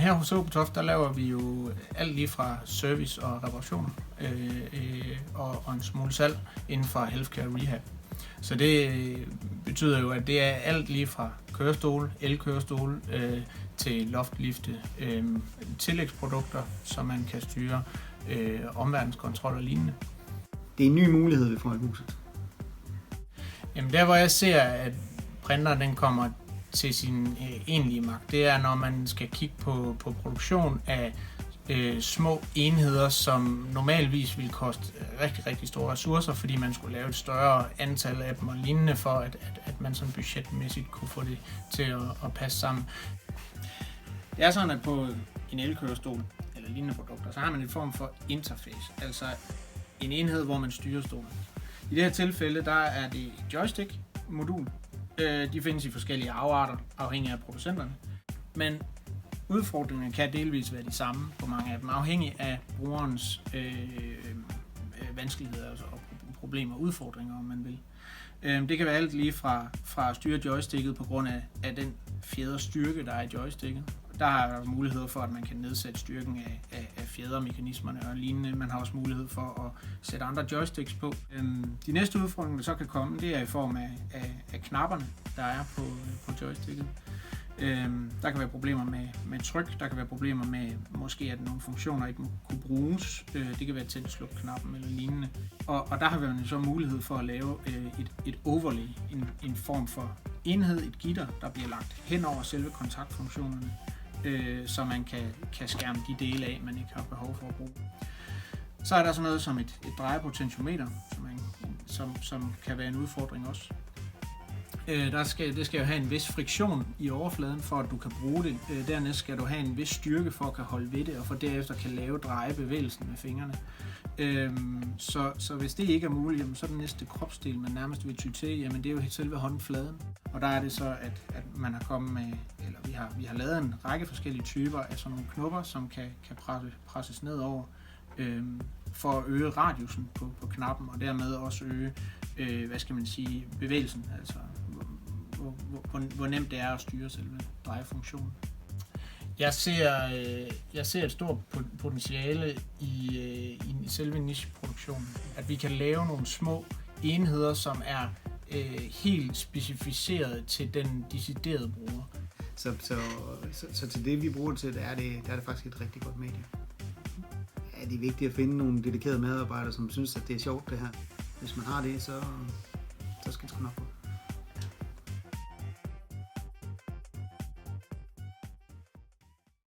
her hos Åbetoft, der laver vi jo alt lige fra service og reparationer og en smule salg inden for healthcare rehab. Så det betyder jo, at det er alt lige fra kørestole, elkørestole til loftlifte, tillægsprodukter, som man kan styre, omverdenskontrol og lignende. Det er en ny mulighed, vi får i huset. Jamen der, hvor jeg ser, at printeren den kommer til sin egentlige magt, det er, når man skal kigge på produktion af små enheder, som normalvis vil koste rigtig, rigtig store ressourcer, fordi man skulle lave et større antal af dem og lignende, for at man sådan budgetmæssigt kunne få det til at passe sammen. Det er sådan, at på en elkørestol eller lignende produkter, så har man en form for interface, altså en enhed, hvor man styrer stolen. I det her tilfælde, der er det et joystick-modul. De findes i forskellige afarter, afhængig af producenterne. Men udfordringerne kan delvis være de samme på mange af dem, afhængig af brugerens vanskeligheder og problemer og udfordringer, om man vil. Det kan være alt lige fra at styre joysticket på grund af den fjederstyrke, der er i joysticket. Der er muligheder for, at man kan nedsætte styrken af fjedermekanismerne og lignende. Man har også mulighed for at sætte andre joysticks på. De næste udfordringer, der så kan komme, det er i form af knapperne, der er på joysticket. Der kan være problemer med tryk, der kan være problemer med måske, at nogle funktioner ikke må kunne bruges. Det kan være tænd-sluk-knappen eller lignende. Og der har man så mulighed for at lave et overlay, en form for enhed, et gitter, der bliver lagt hen over selve kontaktfunktionerne, så man kan skærme de dele af, man ikke har behov for at bruge. Så er der sådan noget som et drejepotentiometer, som kan være en udfordring også. Det skal jo have en vis friktion i overfladen, for at du kan bruge det. Dernæst skal du have en vis styrke for at kan holde ved det, og for derefter kan lave drejebevægelsen med fingrene. Så hvis det ikke er muligt, så er den næste kropsdel, man nærmest vil ty til, jamen det er jo selve håndfladen. Og der er det så, at man har kommet med, eller vi har lavet en række forskellige typer af sådan nogle knopper, som kan presses ned over, for at øge radiusen på knappen, og dermed også øge, bevægelsen, altså hvor nemt det er at styre selve drejefunktionen. Jeg ser et stort potentiale i selve nicheproduktionen, at vi kan lave nogle små enheder, som er helt specificeret til den deciderede bruger. Så til det, vi bruger til, der er det faktisk et rigtig godt medie. Ja, det er vigtigt at finde nogle dedikerede medarbejdere, som synes, at det er sjovt det her. Hvis man har det, så skal det sgu nok gå.